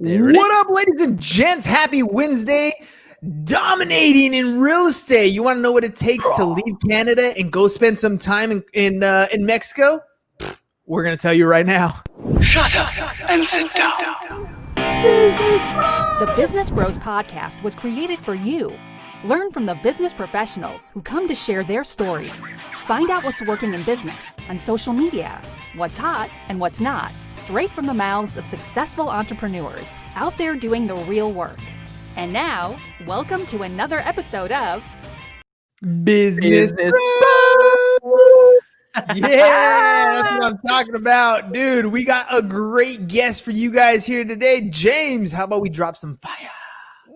What up, ladies and gents? Happy Wednesday. Dominating in real estate. You want to know what it takes to leave Canada and go spend some time in Mexico? We're going to tell you right now. Shut up and sit down. The Business Bros Podcast was created for you. Learn from the business professionals who come to share their stories. Find out what's working in business, on social media, what's hot and what's not, straight from the mouths of successful entrepreneurs out there doing the real work. And now, welcome to another episode of Business Bros. Yeah, that's what I'm talking about. Dude, we got a great guest for you guys here today. James, how about we drop some fire?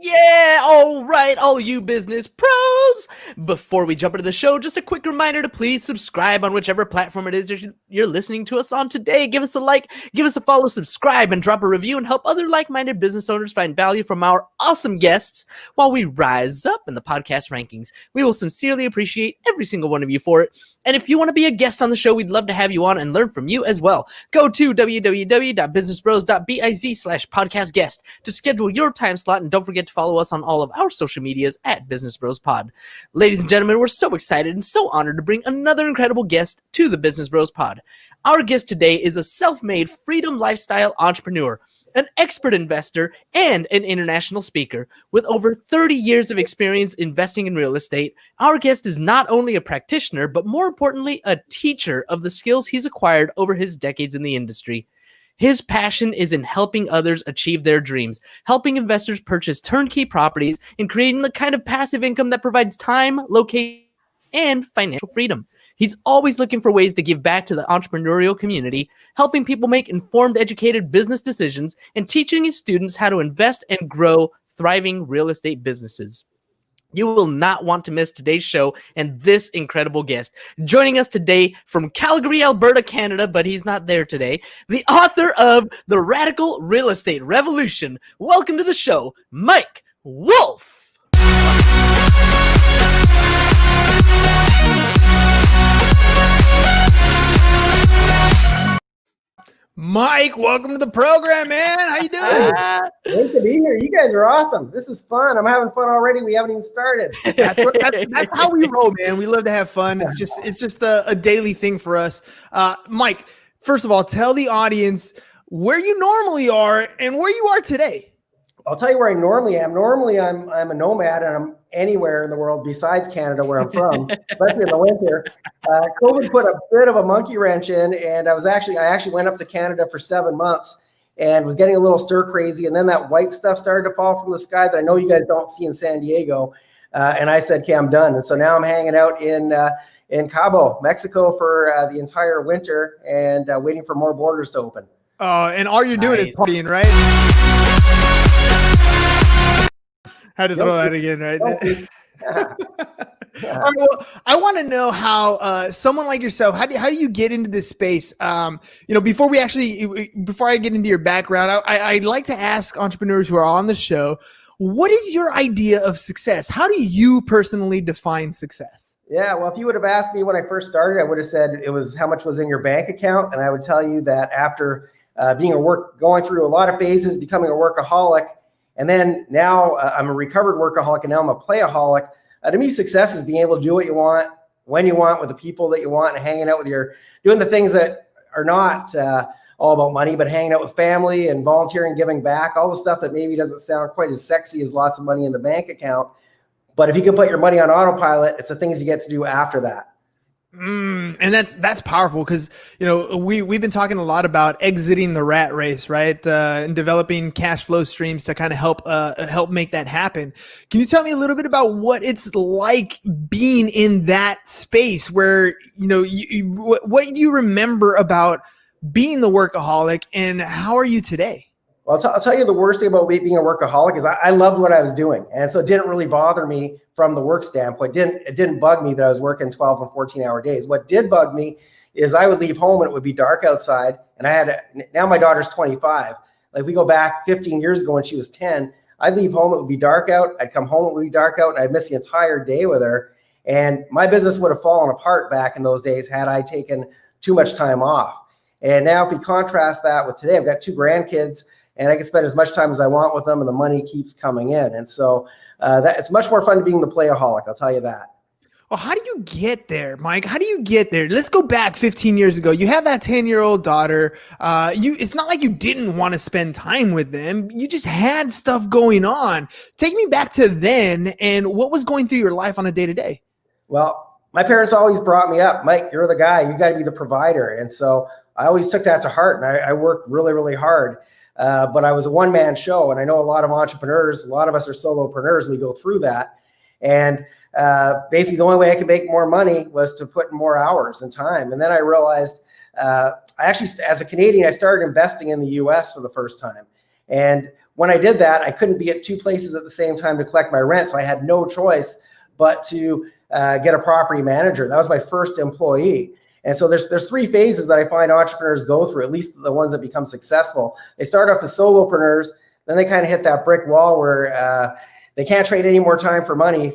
Yeah, all right, all you business pros. Before we jump into the show, just a quick reminder to please subscribe on whichever platform it is you're listening to us on today. Give us a like, give us a follow, subscribe, and drop a review and help other like-minded business owners find value from our awesome guests while we rise up in the podcast rankings. We will sincerely appreciate every single one of you for it. And if you want to be a guest on the show, we'd love to have you on and learn from you as well. Go to www.businessbros.biz/podcast guest to schedule your time slot. And don't forget to follow us on all of our social medias at Business Bros Pod. Ladies and gentlemen, we're so excited and so honored to bring another incredible guest to the Business Bros Pod. Our guest today is a self-made freedom lifestyle entrepreneur, an expert investor, and an international speaker. With over 30 years of experience investing in real estate, our guest is not only a practitioner, but more importantly, a teacher of the skills he's acquired over his decades in the industry. His passion is in helping others achieve their dreams, helping investors purchase turnkey properties, and creating the kind of passive income that provides time, location, and financial freedom. He's always looking for ways to give back to the entrepreneurial community, helping people make informed, educated business decisions, and teaching his students how to invest and grow thriving real estate businesses. You will not want to miss today's show and this incredible guest. Joining us today from Calgary, Alberta, Canada, but he's not there today, the author of The Radical Real Estate Revolution. Welcome to the show, Mike Wolf. Mike, welcome to the program, man. How you doing? Great to be here. You guys are awesome. This is fun. I'm having fun already. We haven't even started. That's how we roll, man. We love to have fun. It's just a daily thing for us. Mike, first of all, tell the audience where you normally are and where you are today. I'll tell you where I normally am. Normally, I'm a nomad and I'm anywhere in the world besides Canada, where I'm from, especially in the winter. COVID put a bit of a monkey wrench in, and I actually went up to Canada for 7 months and was getting a little stir crazy. And then that white stuff started to fall from the sky that I know you guys don't see in San Diego. And I said, okay, I'm done. And so now I'm hanging out in Cabo, Mexico for the entire winter and waiting for more borders to open. And all you're doing is partying, right? Had to throw that again, right? All right, well, I want to know how someone like yourself, how do you get into this space? Before I get into your background, I'd like to ask entrepreneurs who are on the show, what is your idea of success? How do you personally define success? Yeah, well, if you would have asked me when I first started, I would have said it was how much was in your bank account. And I would tell you that after going through a lot of phases, becoming a workaholic, and then now I'm a recovered workaholic, and now I'm a playaholic. To me, success is being able to do what you want, when you want, with the people that you want, and hanging out with doing the things that are not all about money, but hanging out with family and volunteering, giving back, all the stuff that maybe doesn't sound quite as sexy as lots of money in the bank account. But if you can put your money on autopilot, it's the things you get to do after that. And that's powerful because, we've been talking a lot about exiting the rat race, right? And developing cash flow streams to kind of help make that happen. Can you tell me a little bit about what it's like being in that space where, what you remember about being the workaholic and how are you today? Well, I'll tell you the worst thing about being a workaholic is I loved what I was doing. And so it didn't really bother me from the work standpoint. It didn't bug me that I was working 12 and 14-hour days. What did bug me is I would leave home and it would be dark outside. And now my daughter's 25. Like we go back 15 years ago when she was 10, I'd leave home, it would be dark out. I'd come home, it would be dark out, and I'd miss the entire day with her. And my business would have fallen apart back in those days had I taken too much time off. And now if we contrast that with today, I've got 2 grandkids. and I can spend as much time as I want with them, and the money keeps coming in. And so that it's much more fun being the playaholic. I'll tell you that. Well, how do you get there, Mike? How do you get there? Let's go back 15 years ago. You have that 10-year-old daughter. It's not like you didn't want to spend time with them. You just had stuff going on. Take me back to then and what was going through your life on a day-to-day? Well, my parents always brought me up, Mike, you're the guy, you got to be the provider. And so I always took that to heart, and I worked really, really hard. But I was a one-man show, and I know a lot of entrepreneurs, a lot of us are solopreneurs, and we go through that. And basically the only way I could make more money was to put in more hours and time. And then I realized, I actually, as a Canadian, I started investing in the US for the first time. And when I did that, I couldn't be at two places at the same time to collect my rent. So I had no choice but to get a property manager. That was my first employee. And so there's three phases that I find entrepreneurs go through, at least the ones that become successful. They start off as solopreneurs, then they kind of hit that brick wall where they can't trade any more time for money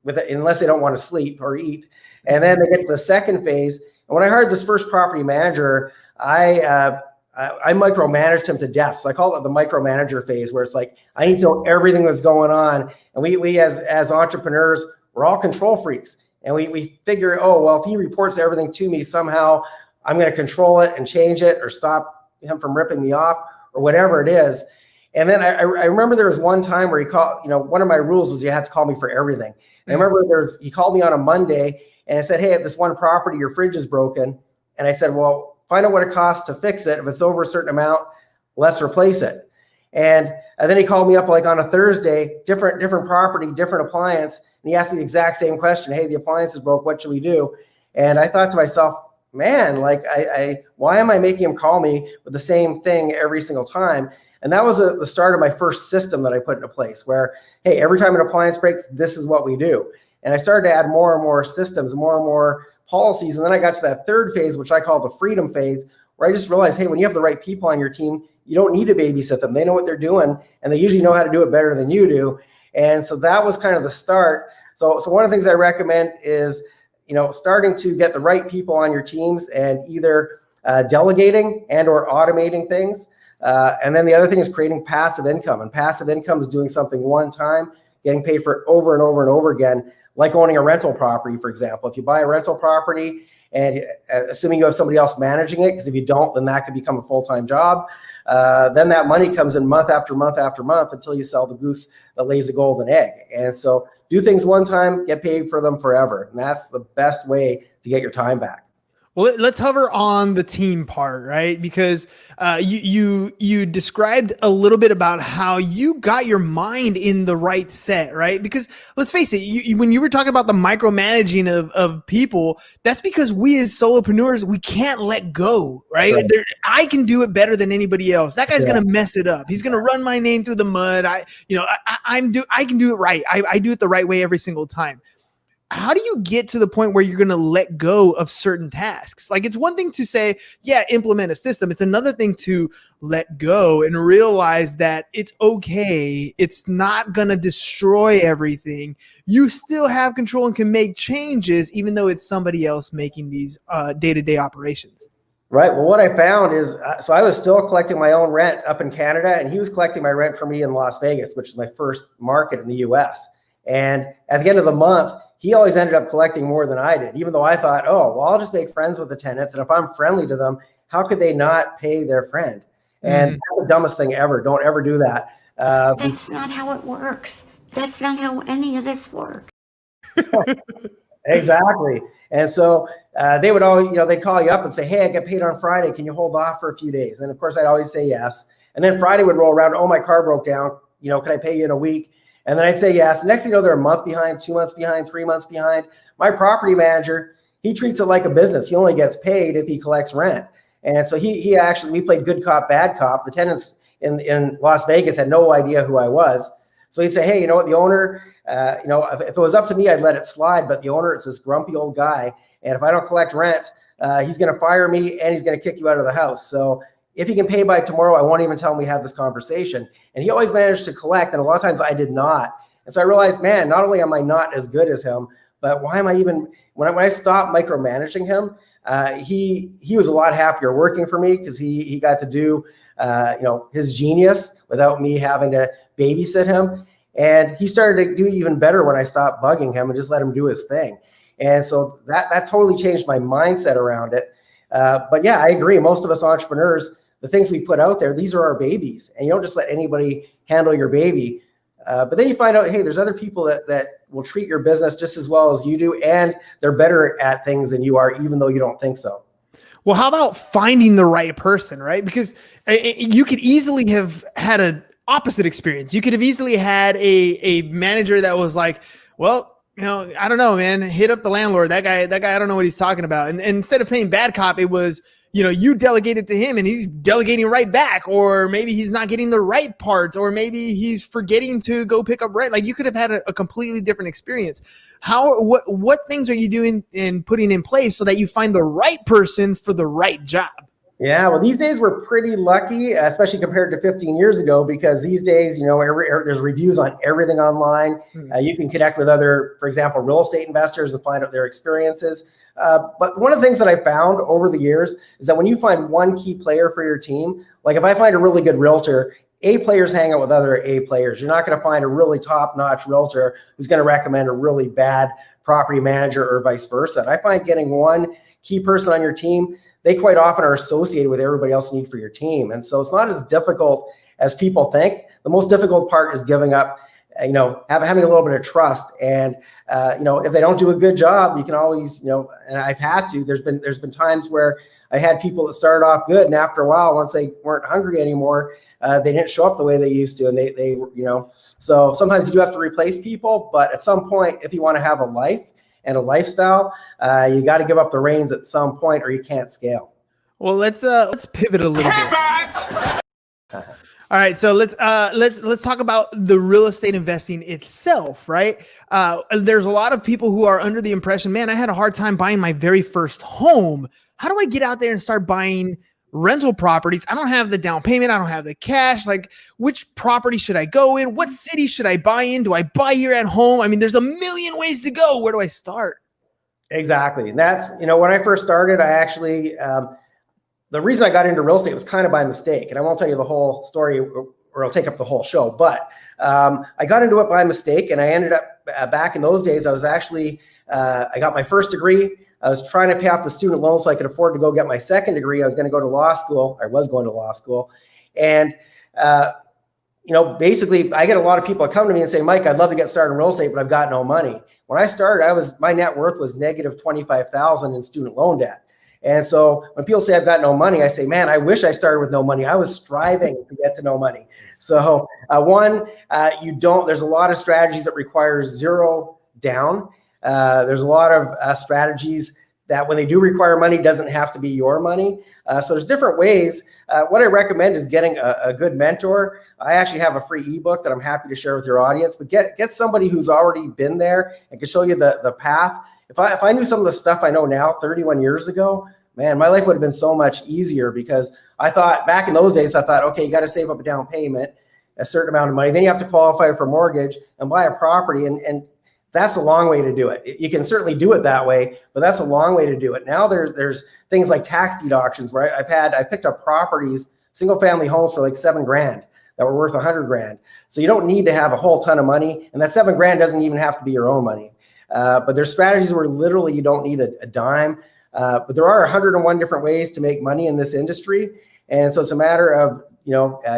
unless they don't want to sleep or eat. And then they get to the second phase. And when I hired this first property manager, I micromanaged him to death. So I call it the micromanager phase, where it's like, I need to know everything that's going on. And we as entrepreneurs, we're all control freaks. And we figure, oh, well, if he reports everything to me, somehow I'm going to control it and change it or stop him from ripping me off or whatever it is. And then I remember there was one time where he called, one of my rules was you had to call me for everything. And I remember he called me on a Monday and I said, hey, at this one property, your fridge is broken. And I said, well, find out what it costs to fix it. If it's over a certain amount, let's replace it. And then he called me up like on a Thursday, different property, different appliance. And he asked me the exact same question. Hey, the appliance is broke. What should we do? And I thought to myself, man, like why am I making him call me with the same thing every single time? And that was the start of my first system that I put into place where, hey, every time an appliance breaks, this is what we do. And I started to add more and more systems, more and more policies. And then I got to that third phase, which I call the freedom phase, where I just realized, hey, when you have the right people on your team, you don't need to babysit them. They know what they're doing, and they usually know how to do it better than you do. And so that was kind of the start. So one of the things I recommend is, starting to get the right people on your teams and either delegating and or automating things. And then the other thing is creating passive income. And passive income is doing something one time, getting paid for it over and over and over again, like owning a rental property, for example. If you buy a rental property and assuming you have somebody else managing it, because if you don't, then that could become a full-time job. Then that money comes in month after month after month until you sell the goose that lays a golden egg. And so do things one time, get paid for them forever. And that's the best way to get your time back. Well, let's hover on the team part, right? Because you described a little bit about how you got your mind in the right set, right? Because let's face it, when you were talking about the micromanaging of people, that's because we as solopreneurs, we can't let go, right? I can do it better than anybody else. That guy's going to mess it up. He's going to run my name through the mud. I can do it right. I do it the right way every single time. How do you get to the point where you're going to let go of certain tasks? Like, it's one thing to say, yeah, implement a system. It's another thing to let go and realize that it's okay. It's not going to destroy everything. You still have control and can make changes, even though it's somebody else making these day-to-day operations. Right. Well, what I found is, so I was still collecting my own rent up in Canada, and he was collecting my rent for me in Las Vegas, which is my first market in the US. And at the end of the month, he always ended up collecting more than I did, even though I thought, oh, well, I'll just make friends with the tenants. And if I'm friendly to them, how could they not pay their friend? And that's the dumbest thing ever. Don't ever do that. That's not how it works. That's not how any of this works. Exactly. And so they would always, they'd call you up and say, hey, I get paid on Friday. Can you hold off for a few days? And of course, I'd always say yes. And then Friday would roll around. Oh, my car broke down. Can I pay you in a week? And then I'd say yes. The next thing you know, they're a month behind, 2 months behind, 3 months behind. My property manager, he treats it like a business. He only gets paid if he collects rent. And so we played good cop, bad cop. The tenants in Las Vegas had no idea who I was. So he'd say, hey, you know what, the owner, if it was up to me, I'd let it slide. But the owner, it's this grumpy old guy. And if I don't collect rent, he's going to fire me and he's going to kick you out of the house. So if he can pay by tomorrow, I won't even tell him we had this conversation. And he always managed to collect. And a lot of times I did not. And so I realized, man, not only am I not as good as him, but why am I even, when I stopped micromanaging him, he was a lot happier working for me because he got to do his genius without me having to babysit him. And he started to do even better when I stopped bugging him and just let him do his thing. And so that totally changed my mindset around it. But yeah, I agree. Most of us entrepreneurs, the things we put out there, these are our babies, and you don't just let anybody handle your baby. But then you find out, hey, there's other people that will treat your business just as well as you do, and they're better at things than you are, even though you don't think so. Well, how about finding the right person, right? Because you could easily have had an opposite experience. You could have easily had a manager that was like, well, I don't know, man, hit up the landlord. That guy, I don't know what he's talking about. And instead of playing bad cop, it was, you delegated to him and he's delegating right back, or maybe he's not getting the right parts, or maybe he's forgetting to go pick up rent. Like, you could have had a completely different experience. What things are you doing and putting in place so that you find the right person for the right job? Yeah, well, these days we're pretty lucky, especially compared to 15 years ago, because these days, there's reviews on everything online. You can connect with other, for example, real estate investors and find out their experiences. But one of the things that I found over the years is that when you find one key player for your team, like if I find a really good realtor, A players hang out with other A players. You're not going to find a really top-notch realtor who's going to recommend a really bad property manager or vice versa. And I find getting one key person on your team, they quite often are associated with everybody else you need for your team. And so it's not as difficult as people think. The most difficult part is giving up, having a little bit of trust. And, if they don't do a good job, you can always, and I've had to, there's been times where I had people that started off good, and after a while, once they weren't hungry anymore, they didn't show up the way they used to. And they so sometimes you do have to replace people, but at some point, if you want to have a life and a lifestyle, you got to give up the reins at some point, or you can't scale. Well, let's pivot a little bit. All right, so let's talk about the real estate investing itself, right? There's a lot of people who are under the impression, man, I had a hard time buying my very first home. How do I get out there and start buying rental properties? I don't have the down payment. I don't have the cash. Like, which property should I go in? What city should I buy in? Do I buy here at home? I mean, there's a million ways to go. Where do I start? Exactly. And that's, when I first started, I actually, the reason I got into real estate was kind of by mistake. And I won't tell you the whole story or I'll take up the whole show, but I got into it by mistake, and I ended up back in those days, I was actually, I got my first degree. I was trying to pay off the student loan so I could afford to go get my second degree. I was going to go to law school. I was going to law school. And, basically I get a lot of people that come to me and say, Mike, I'd love to get started in real estate, but I've got no money. When I started, my net worth was negative 25,000 in student loan debt. And so when people say I've got no money, I say, man, I wish I started with no money. I was striving to get to no money. So there's a lot of strategies that require zero down. There's a lot of strategies that when they do require money, doesn't have to be your money. So there's different ways. What I recommend is getting a good mentor. I actually have a free ebook that I'm happy to share with your audience, but get somebody who's already been there and can show you the path. If I knew some of the stuff I know now 31 years ago, man, my life would have been so much easier, because I thought back in those days, okay, you got to save up a down payment, a certain amount of money. Then you have to qualify for mortgage and buy a property. And that's a long way to do it. You can certainly do it that way, but that's a long way to do it. Now there's things like tax deductions where I picked up properties, single family homes for like $7,000 that were worth $100,000. So you don't need to have a whole ton of money. And that $7,000 doesn't even have to be your own money. But there's strategies where literally you don't need a dime. But there are 101 different ways to make money in this industry. And so it's a matter of,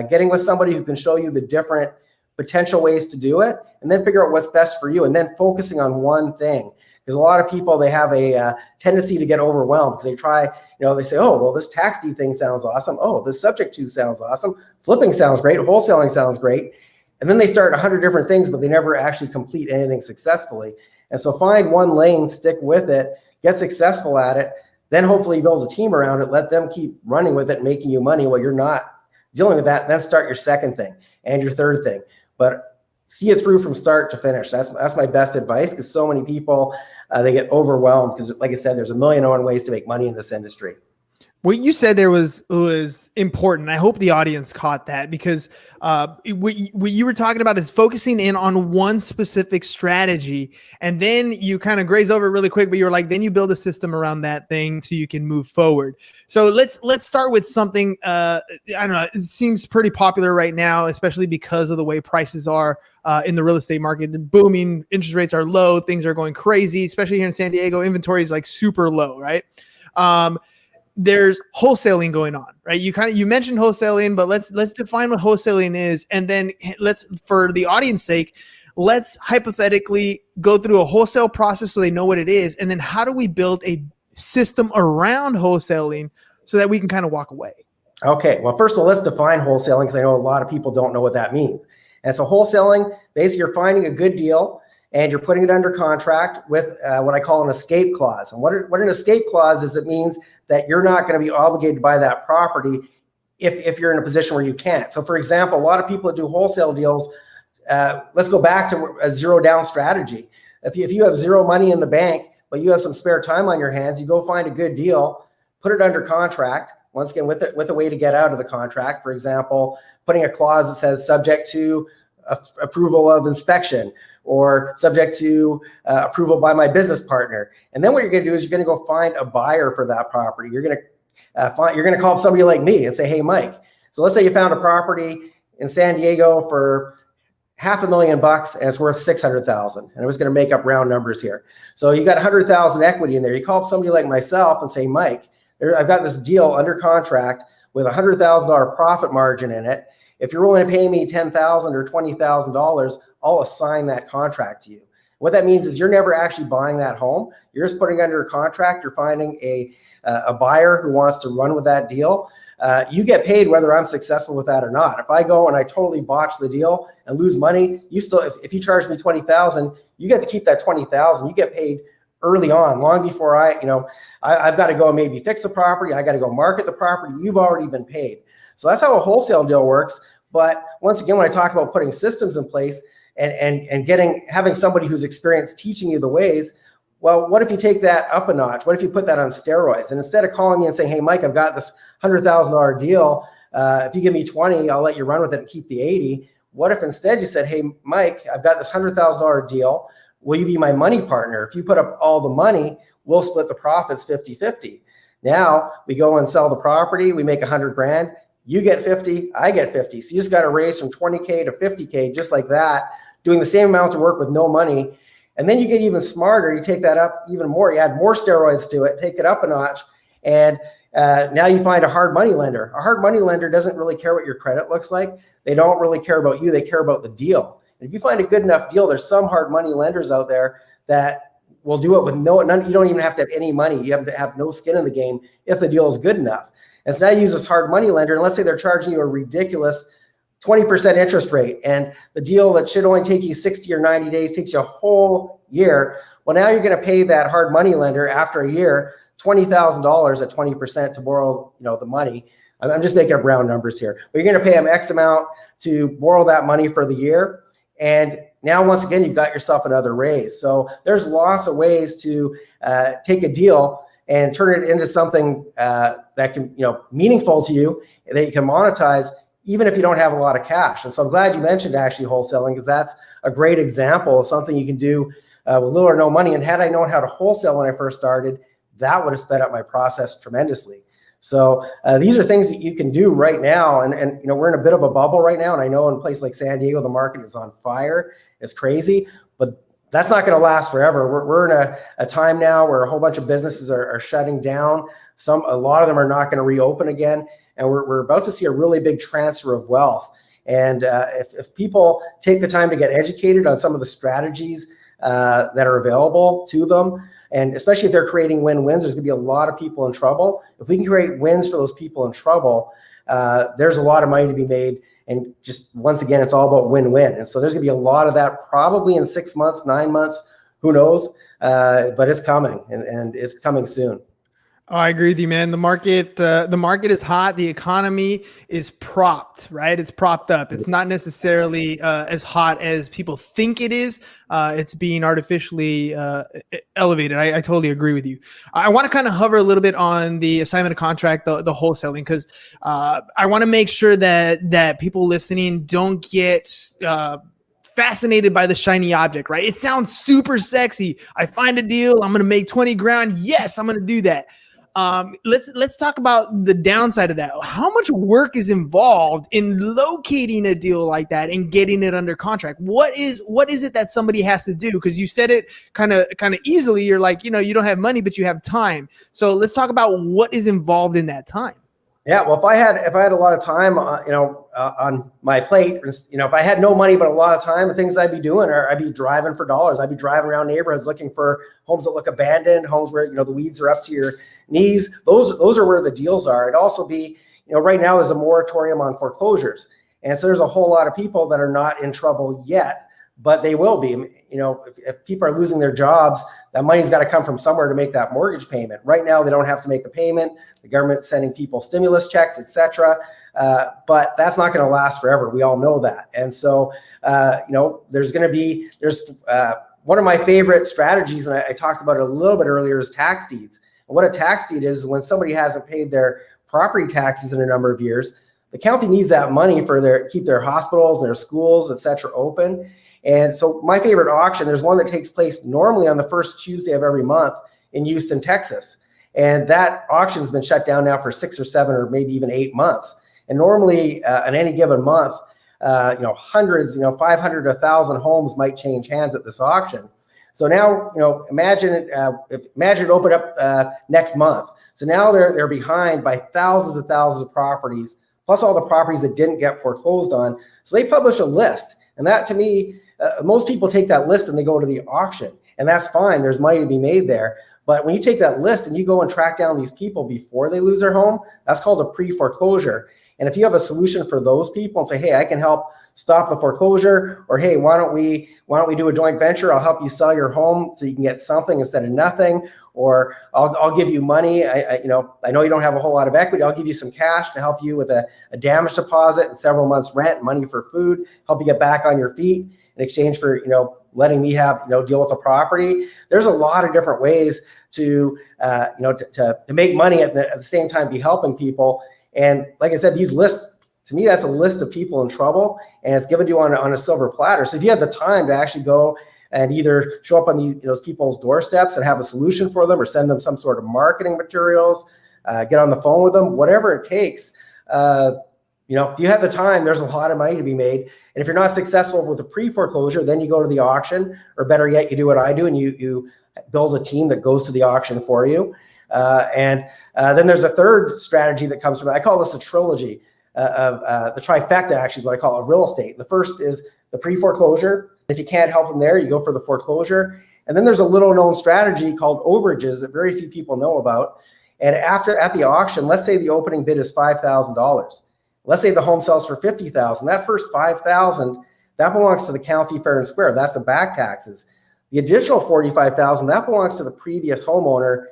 getting with somebody who can show you the different potential ways to do it, and then figure out what's best for you, and then focusing on one thing. Because a lot of people, they have a tendency to get overwhelmed because they try, they say, oh, well, this tax deed thing sounds awesome. Oh, this subject to sounds awesome. Flipping sounds great. Wholesaling sounds great. And then they start 100 different things, but they never actually complete anything successfully. And so find one lane, stick with it, get successful at it, then hopefully build a team around it, let them keep running with it, making you money while you're not dealing with that. Then start your second thing and your third thing. But see it through from start to finish. That's my best advice, because so many people, they get overwhelmed because, like I said, there's a million and one ways to make money in this industry. What you said there was important. I hope the audience caught that, because what you were talking about is focusing in on one specific strategy, and then you kind of graze over it really quick. But you're like, then you build a system around that thing so you can move forward. So let's start with something. I don't know. It seems pretty popular right now, especially because of the way prices are in the real estate market. They're booming, interest rates are low, things are going crazy, especially here in San Diego. Inventory is like super low, right? There's wholesaling going on, right? You mentioned wholesaling, but let's define what wholesaling is, and then let's, for the audience sake, let's hypothetically go through a wholesale process so they know what it is, and then how do we build a system around wholesaling so that we can kind of walk away? Okay, well, first of all, let's define wholesaling, because I know a lot of people don't know what that means. And so wholesaling, basically you're finding a good deal and you're putting it under contract with what I call an escape clause. And what an escape clause is, it means that you're not going to be obligated to buy that property if you're in a position where you can't. So for example, a lot of people that do wholesale deals, let's go back to a zero down strategy. If you have zero money in the bank, but you have some spare time on your hands, you go find a good deal, put it under contract, once again, with a way to get out of the contract. For example, putting a clause that says subject to approval of inspection, or subject to approval by my business partner. And then what you're going to do is you're going to go find a buyer for that property. You're going to call up somebody like me and say, hey, Mike. So let's say you found a property in San Diego for $500,000 and it's worth $600,000. And I'm just going to make up round numbers here. So you got $100,000 equity in there. You call up somebody like myself and say, Mike, I've got this deal under contract with $100,000 profit margin in it. If you're willing to pay me $10,000 or $20,000, I'll assign that contract to you. What that means is you're never actually buying that home. You're just putting it under a contract. You're finding a buyer who wants to run with that deal. You get paid whether I'm successful with that or not. If I go and I totally botch the deal and lose money, you still, if you charge me $20,000, you get to keep that $20,000. You get paid early on, long before I've got to go and maybe fix the property. I got to go market the property. You've already been paid. So that's how a wholesale deal works. But once again, when I talk about putting systems in place and having somebody who's experienced teaching you the ways, well, what if you take that up a notch? What if you put that on steroids? And instead of calling me and saying, hey, Mike, I've got this $100,000 deal. If you give me 20, I'll let you run with it and keep the 80. What if instead you said, hey, Mike, I've got this $100,000 deal. Will you be my money partner? If you put up all the money, we'll split the profits 50-50. Now we go and sell the property. We make $100,000. You get 50, I get 50. So you just got to raise from 20K to 50K, just like that, doing the same amount of work with no money. And then you get even smarter. You take that up even more. You add more steroids to it, take it up a notch. And now you find a hard money lender. A hard money lender doesn't really care what your credit looks like. They don't really care about you. They care about the deal. And if you find a good enough deal, there's some hard money lenders out there that will do it with none. You don't even have to have any money. You have to have no skin in the game if the deal is good enough. And so now you use this hard money lender, and let's say they're charging you a ridiculous 20% interest rate, and the deal that should only take you 60 or 90 days takes you a whole year. Well, now you're going to pay that hard money lender after a year $20,000 at 20% to borrow, the money. I'm just making up round numbers here, but you're going to pay them X amount to borrow that money for the year. And now, once again, you've got yourself another raise. So there's lots of ways to take a deal and turn it into something that can, meaningful to you, that you can monetize, even if you don't have a lot of cash. And so I'm glad you mentioned actually wholesaling, because that's a great example of something you can do with little or no money. And had I known how to wholesale when I first started, that would have sped up my process tremendously. So these are things that you can do right now. And we're in a bit of a bubble right now. And I know in a place like San Diego, the market is on fire. It's crazy, but that's not going to last forever. We're in a time now where a whole bunch of businesses are shutting down. A lot of them are not going to reopen again. And we're about to see a really big transfer of wealth. And if people take the time to get educated on some of the strategies that are available to them, and especially if they're creating win-wins, there's going to be a lot of people in trouble. If we can create wins for those people in trouble, there's a lot of money to be made. And just once again, it's all about win-win. And so there's going to be a lot of that probably in 6 months, 9 months, who knows? But it's coming, and it's coming soon. Oh, I agree with you, man. The market is hot. The economy is propped, right? It's propped up. It's not necessarily as hot as people think it is. It's being artificially elevated. I totally agree with you. I want to kind of hover a little bit on the assignment of contract, the wholesaling, because I want to make sure that people listening don't get fascinated by the shiny object, right? It sounds super sexy. I find a deal. I'm going to make 20 grand. Yes, I'm going to do that. Let's talk about the downside of that. How much work is involved in locating a deal like that and getting it under contract? What is it that somebody has to do? Because you said it kind of easily. You're like, you don't have money, but you have time. So let's talk about what is involved in that time. Yeah, well, if I had a lot of time, on my plate, if I had no money but a lot of time, the things I'd be doing are I'd be driving for dollars. I'd be driving around neighborhoods looking for homes that look abandoned, homes where the weeds are up to your knees. Those are where the deals are. It'd also be, right now there's a moratorium on foreclosures, and so there's a whole lot of people that are not in trouble yet, but they will be. If people are losing their jobs, that money's got to come from somewhere to make that mortgage payment. Right now, they don't have to make the payment. The government's sending people stimulus checks, etc. But that's not going to last forever. We all know that. And so, there's one of my favorite strategies, and I talked about it a little bit earlier, is tax deeds. And what a tax deed is when somebody hasn't paid their property taxes in a number of years, the county needs that money for keep their hospitals, their schools, etc. open. And so my favorite auction, there's one that takes place normally on the first Tuesday of every month in Houston, Texas. And that auction's been shut down now for 6 or 7 or maybe even 8 months. And normally in any given month, hundreds, 500 to 1,000 homes might change hands at this auction. So now, imagine it open up next month. So now they're behind by thousands and thousands of properties, plus all the properties that didn't get foreclosed on. So they publish a list. And that, to me, most people take that list and they go to the auction, and that's fine. There's money to be made there. But when you take that list and you go and track down these people before they lose their home, that's called a pre-foreclosure. And if you have a solution for those people and say, hey, I can help stop the foreclosure, or hey, why don't we do a joint venture? I'll help you sell your home so you can get something instead of nothing, or I'll give you money. I know you don't have a whole lot of equity. I'll give you some cash to help you with a damage deposit and several months rent, money for food, help you get back on your feet in exchange for, letting me have, deal with the property. There's a lot of different ways to make money at the same time be helping people. And like I said, these lists, to me, that's a list of people in trouble, and it's given to you on a silver platter. So if you have the time to actually go and either show up on those people's doorsteps and have a solution for them, or send them some sort of marketing materials, get on the phone with them, whatever it takes. If you have the time, there's a lot of money to be made. And if you're not successful with the pre-foreclosure, then you go to the auction, or better yet, you do what I do and you build a team that goes to the auction for you. And then there's a third strategy that comes from it. I call this a trilogy of the trifecta, actually, is what I call it, real estate. The first is the pre-foreclosure. If you can't help them there, you go for the foreclosure. And then there's a little known strategy called overages that very few people know about. And at the auction, let's say the opening bid is $5,000. Let's say the home sells for $50,000. That first $5,000, that belongs to the county fair and square. That's the back taxes. The additional $45,000, that belongs to the previous homeowner.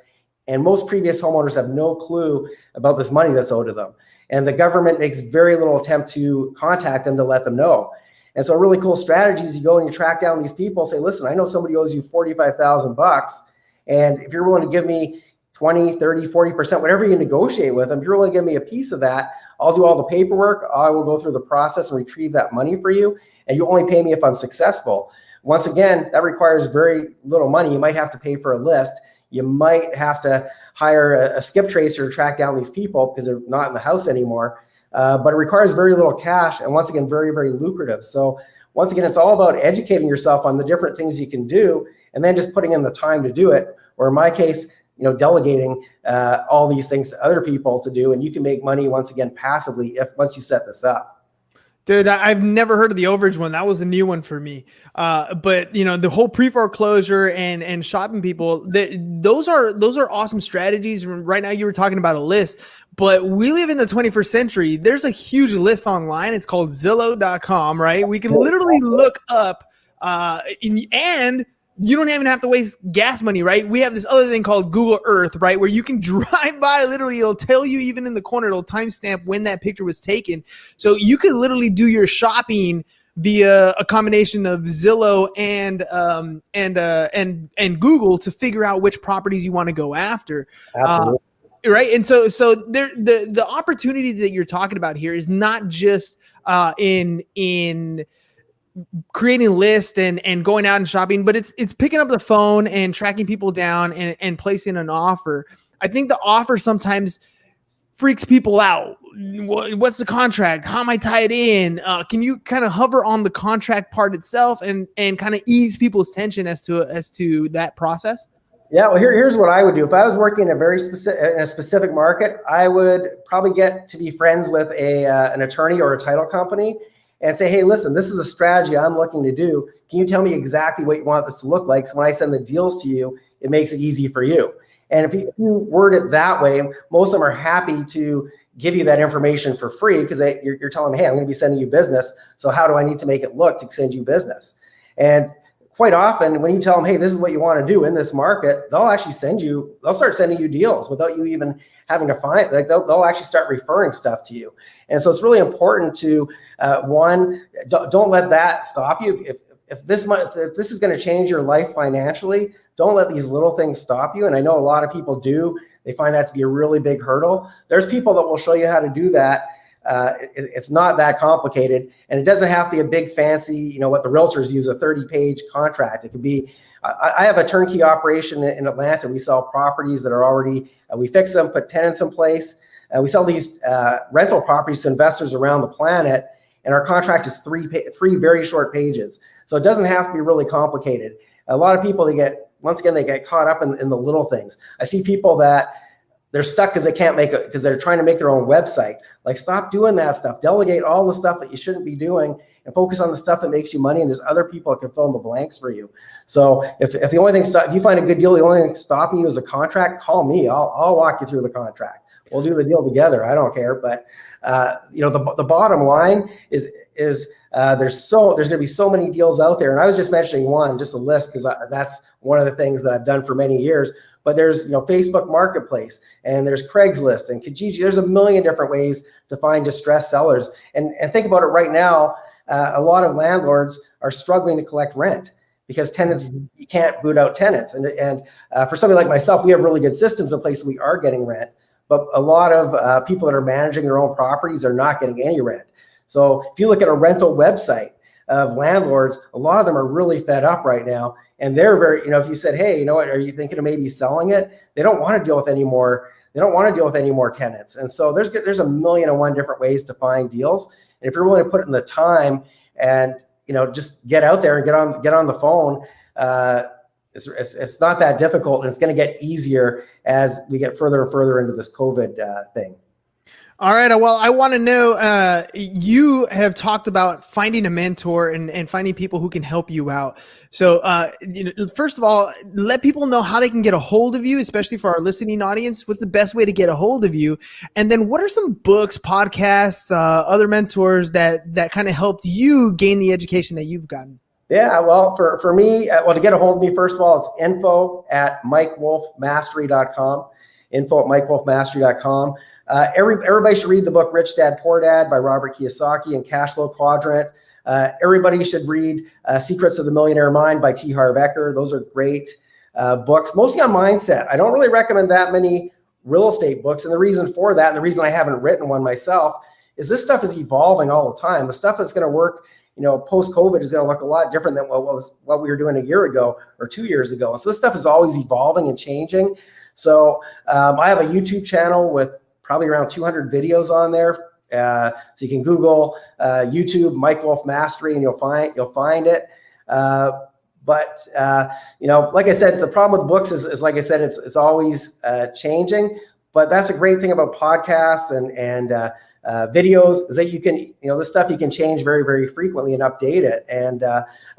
And most previous homeowners have no clue about this money that's owed to them. And the government makes very little attempt to contact them to let them know. And so a really cool strategy is you go and you track down these people, say, listen, I know somebody owes you $45,000. And if you're willing to give me 20, 30, 40%, whatever you negotiate with them, if you're willing to give me a piece of that, I'll do all the paperwork. I will go through the process and retrieve that money for you. And you only pay me if I'm successful. Once again, that requires very little money. You might have to pay for a list. You might have to hire a skip tracer to track down these people because they're not in the house anymore. But it requires very little cash. And once again, very, very lucrative. So once again, it's all about educating yourself on the different things you can do and then just putting in the time to do it. Or in my case, delegating all these things to other people to do, and you can make money once again passively once you set this up. Dude, I've never heard of the overage one. That was a new one for me. But the whole pre-foreclosure and shopping people, those are awesome strategies. Right now, you were talking about a list, but we live in the 21st century. There's a huge list online. It's called Zillow.com, right? We can literally look up and you don't even have to waste gas money, right? We have this other thing called Google Earth, right? Where you can drive by, literally, it'll tell you even in the corner, it'll timestamp when that picture was taken. So you could literally do your shopping via a combination of Zillow and Google to figure out which properties you want to go after. Absolutely. Right. And so there, the opportunity that you're talking about here is not just in creating lists and going out and shopping, but it's picking up the phone and tracking people down and placing an offer. I think the offer sometimes freaks people out. What's the contract? How am I tied in? Can you kind of hover on the contract part itself and kind of ease people's tension as to that process? Yeah, well, here's what I would do. If I was working in a specific market, I would probably get to be friends with an attorney or a title company and say, hey, listen, this is a strategy I'm looking to do. Can you tell me exactly what you want this to look like? So when I send the deals to you, it makes it easy for you. And if you word it that way, most of them are happy to give you that information for free because you're telling them, hey, I'm going to be sending you business. So how do I need to make it look to send you business? And quite often when you tell them, hey, this is what you want to do in this market, they'll start sending you deals without you even having to find, like they'll actually start referring stuff to you. And so it's really important to, don't let that stop you. If this is going to change your life financially, don't let these little things stop you. And I know a lot of people do. They find that to be a really big hurdle. There's people that will show you how to do that. It's not that complicated, and it doesn't have to be a big fancy, what the realtors use, a 30-page contract. It could be, I have a turnkey operation in Atlanta. We sell properties that are already, we fix them, put tenants in place. We sell these rental properties to investors around the planet, and our contract is three very short pages. So it doesn't have to be really complicated. A lot of people, they get caught up in the little things. I see people that they're stuck because they can't make it because they're trying to make their own website. Like, stop doing that stuff. Delegate all the stuff that you shouldn't be doing and focus on the stuff that makes you money. And there's other people that can fill in the blanks for you. So if the only thing if you find a good deal, the only thing stopping you is a contract, call me. I'll walk you through the contract. We'll do the deal together. I don't care. But the bottom line is there's going to be so many deals out there. And I was just mentioning one, just a list, because that's one of the things that I've done for many years. But there's Facebook Marketplace, and there's Craigslist and Kijiji. There's a million different ways to find distressed sellers. And think about it right now. A lot of landlords are struggling to collect rent because tenants, you can't boot out tenants. And for somebody like myself, we have really good systems in place. We are getting rent, but a lot of people that are managing their own properties are not getting any rent. So if you look at a rental website of landlords, a lot of them are really fed up right now. And they're very, if you said, hey, what, are you thinking of maybe selling it? They don't want to deal with any more. They don't want to deal with any more tenants. And so there's a million and one different ways to find deals. And if you're willing to put in the time and, just get out there and get on the phone, it's not that difficult, and it's going to get easier as we get further and further into this COVID thing. All right. Well, I want to know, you have talked about finding a mentor and finding people who can help you out. So, first of all, let people know how they can get a hold of you, especially for our listening audience. What's the best way to get a hold of you? And then what are some books, podcasts, other mentors that kind of helped you gain the education that you've gotten? Yeah, well, for me, to get a hold of me, first of all, it's info@mikewolfmastery.com, info@mikewolfmastery.com. Everybody should read the book Rich Dad Poor Dad by Robert Kiyosaki and Cash Flow Quadrant. Everybody should read Secrets of the Millionaire Mind by T. Harv Eker. Those are great books, mostly on mindset. I don't really recommend that many real estate books. And the reason for that, and the reason I haven't written one myself, is this stuff is evolving all the time. The stuff that's going to work, post-COVID is going to look a lot different than what we were doing a year ago or 2 years ago. And so this stuff is always evolving and changing. So I have a YouTube channel with probably around 200 videos on there. So you can Google YouTube Mike Wolf Mastery and you'll find it. But like I said, the problem with books is like I said, it's always changing. But that's a great thing about podcasts and videos, is that you can, this stuff you can change very, very frequently and update it. And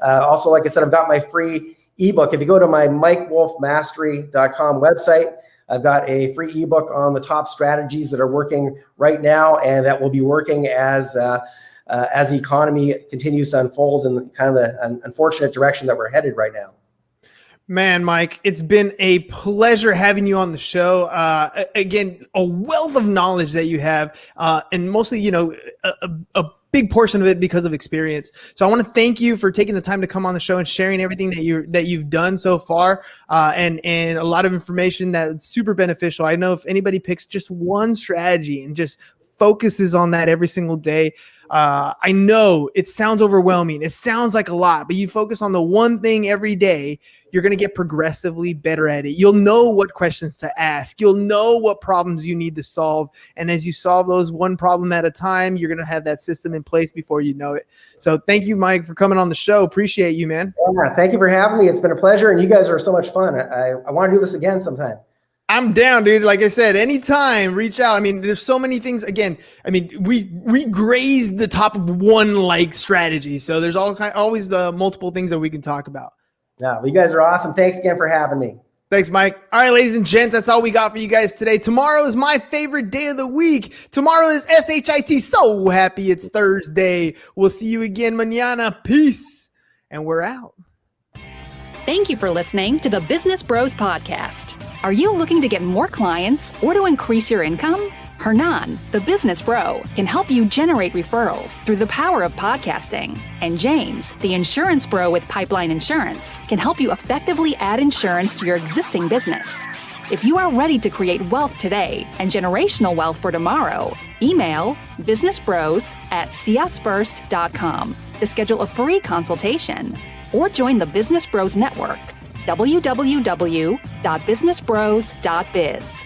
also, like I said, I've got my free ebook. If you go to my mikewolfmastery.com website, I've got a free ebook on the top strategies that are working right now and that will be working as the economy continues to unfold in kind of the unfortunate direction that we're headed right now. Man, Mike, it's been a pleasure having you on the show. Again, a wealth of knowledge that you have, and mostly, a big portion of it because of experience. So I want to thank you for taking the time to come on the show and sharing everything that you've done so far, and a lot of information that's super beneficial. I know if anybody picks just one strategy and just focuses on that every single day, I know it sounds overwhelming. It sounds like a lot, but you focus on the one thing every day, you're going to get progressively better at it. You'll know what questions to ask. You'll know what problems you need to solve. And as you solve those one problem at a time, you're going to have that system in place before you know it. So thank you, Mike, for coming on the show. Appreciate you, man. Yeah, thank you for having me. It's been a pleasure. And you guys are so much fun. I want to do this again sometime. I'm down, dude. Like I said, anytime, reach out. I mean, there's so many things. Again, I mean, we grazed the top of one strategy. So there's always the multiple things that we can talk about. Yeah, you guys are awesome. Thanks again for having me. Thanks, Mike. All right, ladies and gents, that's all we got for you guys today. Tomorrow is my favorite day of the week. Tomorrow is SHIT. So happy it's Thursday. We'll see you again mañana. Peace. And we're out. Thank you for listening to the Business Bros Podcast. Are you looking to get more clients or to increase your income? Hernan, the business bro, can help you generate referrals through the power of podcasting. And James, the insurance bro with Pipeline Insurance, can help you effectively add insurance to your existing business. If you are ready to create wealth today and generational wealth for tomorrow, email businessbros@csfirst.com to schedule a free consultation. Or join the Business Bros Network, www.businessbros.biz.